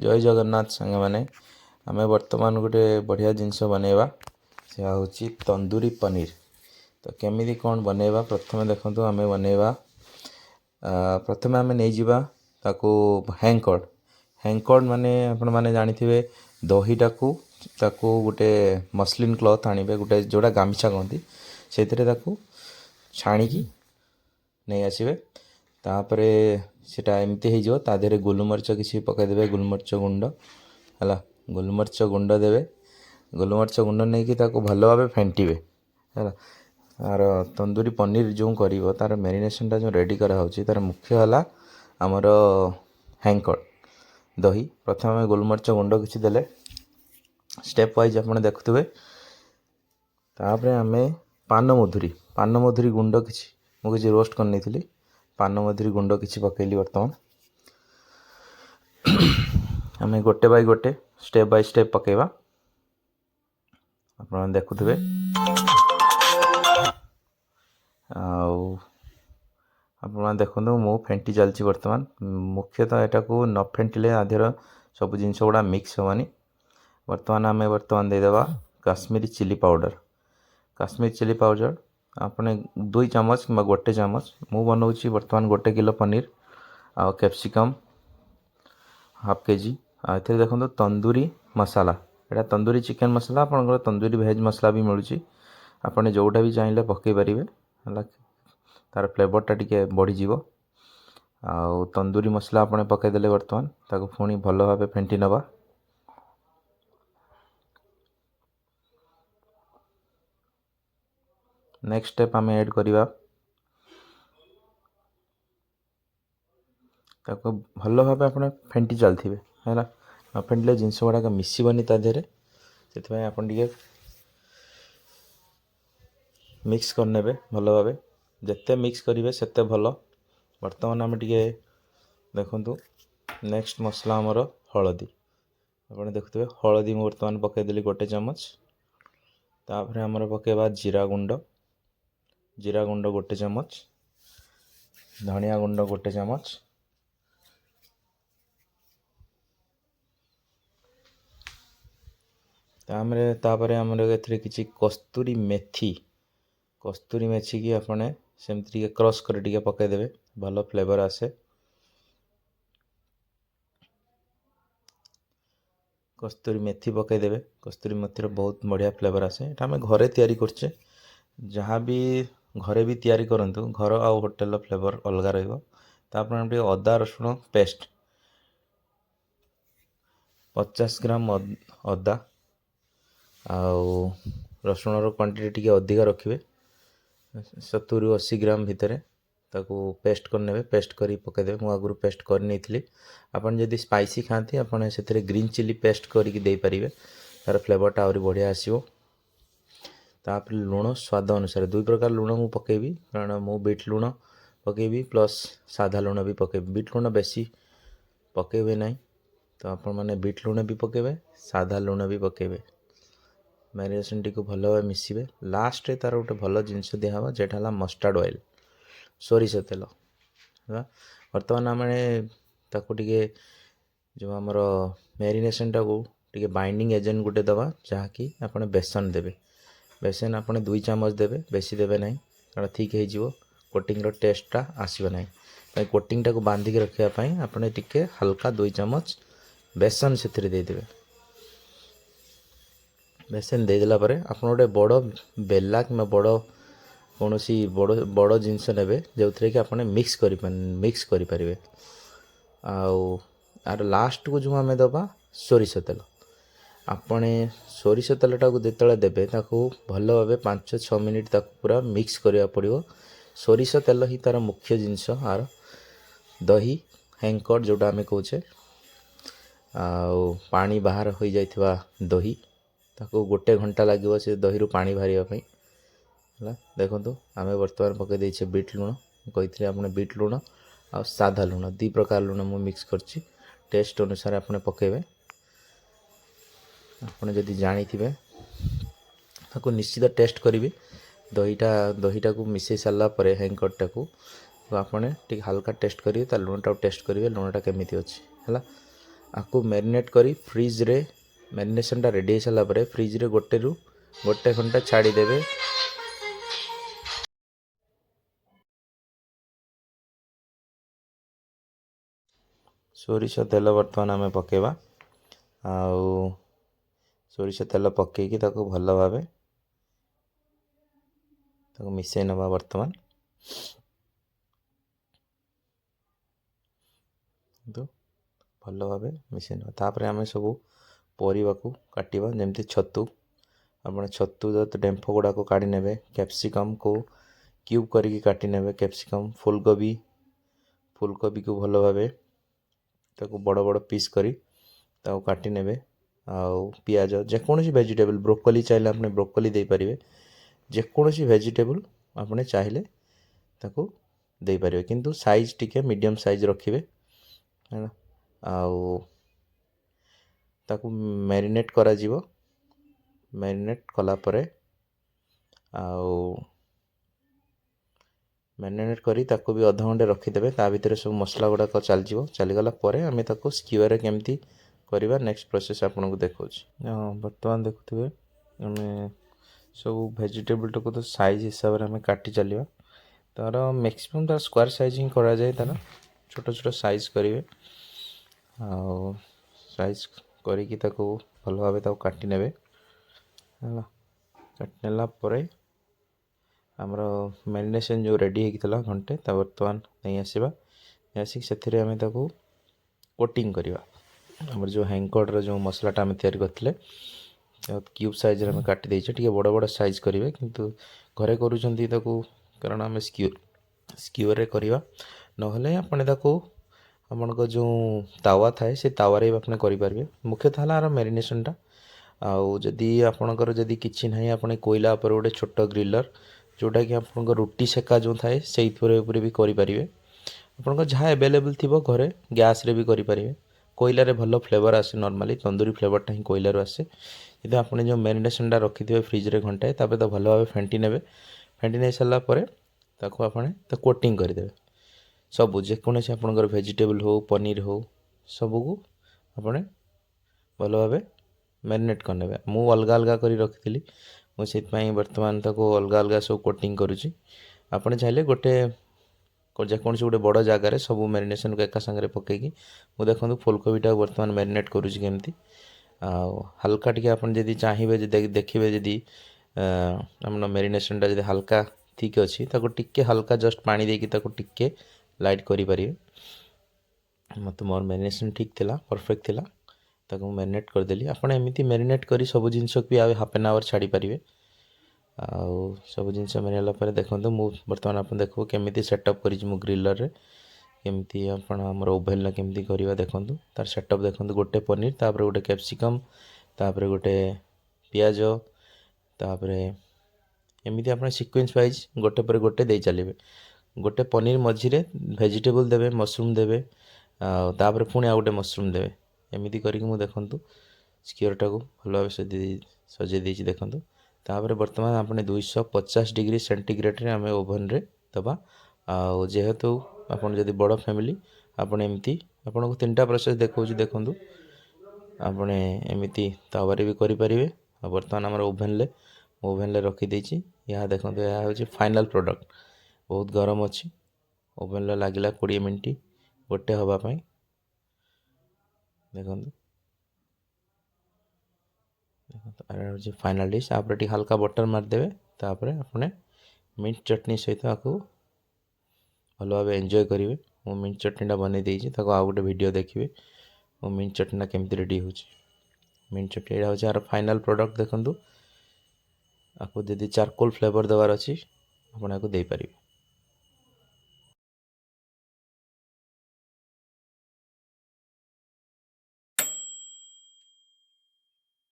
जय जगन्नाथ सांग मैंने आम बर्तमान गोटे बढ़िया जिनस बनैबा से हूँ तंदूरी पनीर। तो केमी कौन बनैबा प्रथम देखो आम बनैबा प्रथम आम नहीं जावा ताकू हैंकर्ड माने आपण माने जानी थे दहीटा को ताकू गोटे मसलिन क्लथ आनिबे गोटे जोड़ा गामछा कहती से छाणिकी नहीं आसबे तापर सेटा एमती हो ता देहरे गोलमरीच किसी पकईदे गोलमरीच गुंड है गोलमरीच गुंड देवे गोलमरीच गुंड नहीं कि भल भाव फेंटे है तार तंदूरी पनीर जो कर तार मैरिनेशनटा जो रेडी कराऊँच तार मुख्य है आमर हैंकर्ड दही प्रथम आम गोलमरीच गुंड किसी देले स्टेप वाइज आप देखुए तापर आम पान मधुरी गुंड किसी रोस्ट कर नहीं पान मधुरी गुंड किसी पकईली बर्तमान आम गोटे बाय गोटे स्टेप बाय स्टेप पकेबा आप देखुए आप देखो मु फेंटी चलती बर्तमान मुख्यतः यहाँ को न फेंटिले आधर सब जिनस गुड़ा मिक्स होवानी बर्तमान देदेबा काश्मीरी चिली पाउडर आपने 2 चामच कि गोटे चामच मु बनाऊँगी बर्तमान 1 किलो पनीर आ कैप्सिकम हाफ केजी आते देखो तंदूरी मसाला यहाँ तंदूरी चिकेन मसाला आप तंदूरी भेज मसला भी मिलूँ आपने जोटा भी चाहिए पकई पारे है तार फ्लेवरटा टी बढ़ीज आउ तंदूरी मसला आपने पकईदे बर्तमान ताको पुणी भल भाव फेंटी नवा नेक्स्ट स्टेप आम ऐड करवा ताको भल भाव आप फेंटी चलते है ना न फेंटिले जिनस गुड़ाक मिसबनी तादेह से आप मिक्स करने भल भाव जिते मिक्स करेंगे सेते भल बर्तमान आम टे देखु नेक्स्ट मसला आमर हलदी आप देखुए हलदी मैं बर्तमान पकईदेली 1 चामच तापर आमर पकेबा जीरा गुंड 1 चामच धनिया गुंड 1 चामच तापर आमर ए किसी कस्तूरी मेथी की आपने सेमती क्रश कर पकईदे भल फ्लेवर आसे कस्तूरी मेथी पकईदे कस्तूरी मेथी बहुत बढ़िया फ्लेवर आसे ये आम घरे तैयारी करचे जहाँ भी घरे भी तैयारी करंतु घर आ होटेल फ्लेवर अलग रही अदा रसुण पेस्ट 50 ग्राम अदा आउ रसुण क्वांटिटी टी अधिका रखिए 70 ରୁ 80 ग्राम भितर ताकू पेस्ट करने पेस्ट करी पकईदे मुझे आगुरी पेस्ट कर नहीं थी आपन जदि स्पाइसी खाती आपन से ग्रीन चिली पेस्ट करके दे पारे तार फ्लेवरटा आहरी बढ़िया आसो तापर लुण स्वाद अनुसार 2 प्रकार लुण मु पकेबी कारण मु बीट लुण पकेबी प्लस साधा लुण भी पकेबी बीट लुण बेसी पकेबे नहीं तो आपण मैंने बीट लुण भी पकेबे साधा लुण भी पकेबे मैरिनेशन टी को भल भाव मिसबे लास्ट तार गोटे भल जिनस दिहब जेटा मस्टार्ड ऑयल सोरिष तेल है बर्तमान आम ताकू टे जो आमर मैरिनेशन टाक टे बाइंडिंग एजेंट गोटे दबा जहाँकि आप बेसन देवे बेसन आप 2 चामच देवे बेसी देवे ना कारण ठीक हो कोटिंग टेस्टा आसब ना कोटिंग टाक बांधिक रखापी आपने टिके हल्का 2 चामच बेसन से देदेवे बेसन देदेला आप गोटे बड़ बेला कि बड़ कौन बड़ जिनस ने जो थे कि आपने मिक्स करें आर लास्ट को जो आम दबा सोरिष तेल आपने सोरिष तेलटा को जिते देवे भल भाव 5-6 मिनिट पूरा मिक्स करा पड़ो सोरिष तेल ही तार मुख्य जिनस आर दही हैंकर्ड जोटा आम कहे पानी बाहर हो जाइथिबा दही ताको 1 घंटा लगे से दही पानी बाहर है देखो आम बर्तमान पकई देछे बीट लुण कही आपने बीट लुण आ साधा लुण 2 प्रकार लुण मु मिक्स करछि टेस्ट अनुसार आपने पकेबे आपने जदि जानी थे ताको निश्चित टेस्ट करेंगे दहीटा को मिसई सारा पर हैंकर्डटा को आपने टे हल्का टेस्ट करेंगे लुणटा टेस्ट करेंगे लुणटा केमी अच्छी है आपको मैरिनेट करी फ्रिज रे मैरिनेशनटा रेडी हो सारा पर फ्रिज रे गोटे घंटा छाड़ीदेवे। सोरिष तेल बर्तमान आम पकेवा आउ सोरिष तेल पकईकि भल भाव मिसई नवा बर्तमान तो भल भाव मिसई नवा तापर आम सब परिवा को काटिबा जेमती छतु आपण छतु डेम्फ गुड़ा को काढ़ी नेबे कैप्सिकम को क्यूब करके काटी नेबे कैप्सिकम फूलकोबी को भल भाव ताको बड़ बड़ पीस करी ताको काटी नेबे आउ पियाज जेकोसी वेजिटेबल ब्रोकोली चाहिए आपने ब्रोकोली दे पारिबे जेकोसी वेजिटेबल आपने चाहिए ताको दे पारिबे किंतु साइज टिके मीडियम साइज रखिबे है आउ ताको मैरिनेट करा जीवो मैरिनेट कला परे आउ मैरिनेट करी ताको भी अध घंटे रखीदेवे ता भितर सब मसला गुड़ाक चलीगला आम ताको स्क्यूअर केमती करवा नेक्स्ट प्रोसेस आपको देखा बर्तमान देखुए आम सब वेजिटेबल टाक तो साइज हिसाब से आम काटी चलवा तार मैक्सिमम तार स्क्वायर साइज ही करा जाए तार छोट छोट साइज करेंगे आउ साइज करी भल भाव काटी ने है काटी नेला आमर मैरिनेशन जो रेडी होता घंटे बर्तमान नहीं आसवा आसिक से आम कोटिंग करवा आमर जो हैंकर जो मसलाटा आम तैयारी करते क्यूब साइज आम काटी देचे टी बड़ बड़ साइज करेंगे किंतु घरे करूँ कारण आम स्क्यूअर करवा नहले आपने आपन जो तावा थाए से तावारे आपने करेंगे मुख्यतः आर मैरिनेशनटा आउ जदि आपणकर जदि किसी ना आपने कोयला पर गोटे छोट ग्रिलर जोटा कि आप रुटी सेका जो थाए से भी करेंगे आप जहाँ एवेलेबल थी घरे गैस रे भी करेंगे कोयला रे भल फ्लेवर आसे नॉर्मली तंदूरी फ्लेवरटा ही कोयलार आसे यदि आपने जो मैरिनेशनटा रखिथे फ्रिज रे घंटाए तापर तो भल भाव फेंटी ने फेंटी नहीं सारापर आपने कोटिंग करदे सबू जेकोसी आपंकर वेजिटेबल हो पनीर हो सबको आपने भल भाव मैरिनेट करने मु अलग अलग कर रखी मुझे बर्तमान ताको अलग अलग सब कोटिंग करुँची आपने चाहिए गोटे जेकोसी गोटे बड़ जगार सब मैरिनेशन को एका सांगे पकईकि मुझे देखो फूलकोबीटा बर्तमान मैरिनेट करुँची केमती हल्का टी आप चाहिए देखिए जदि आम मैरिनेशनटा जब हल्का ठीक अच्छी टिके हल्का जस्ट पानी देकी टिके लाइट करें मत मोर मैरिनेशन ठीक थिला परफेक्ट थिला ताको मैरिनेट करदेली आपड़ एमती मैरिनेट करी सब जिनस भी हाफ एन आवर छाड़ी पारे आउ सब जिन मैरिनेला देखो मु बर्तमान आप देखो केमी सेटअप कर ग्रिलर रे केमती आमर ओभेन केमती करवा देखूँ तार सेटअप देखो गोटे पनीर तापर गोटे कैप्सिकम तापर गोटे पियाज तापर एमती आप सिक्वेन्स वाइज गोटे पर गोटे दे चलिए गोटे पनीर मझीरे वेजिटेबल देवे मशरूम देवे तापर पुणी आ गोटे मशरूम देवे एमती करके देखूँ स्क्यूअरटा को भल भाव सजे देती देखूँ तापर बर्तमान आपने 250 डिग्री सेंटीग्रेड रे आम ओभन रे दबा आउ जेहेतु आपन जदि बड़ फैमिली आपन एमती आपन को तीनटा प्रोसेस देखो देखूँ आपने एमती तावारे भी करें बर्तमान आम ओभेन ले रखी यह देखो यह हूँ फाइनल प्रोडक्ट बहुत गरम अच्छी ओभेन लगिला 20 मिनट गोटे हवापाई देखो हूँ फाइनल डिश आप हल्का बटर मारदेवे तापर आपने मिंट चटनी सहित आपको भल भाव एंजॉय करेंगे मु मिंट चटनीटा बन देती आउ गोटे वीडियो देखिए मो मिंट चटनीटा केमती रेडी हो मिंट चटनी यहाँ हूँ यार फाइनल प्रोडक्ट देखूँ आपको जदि चारकोल फ्लेवर देवार अच्छी आप दे पारिबे।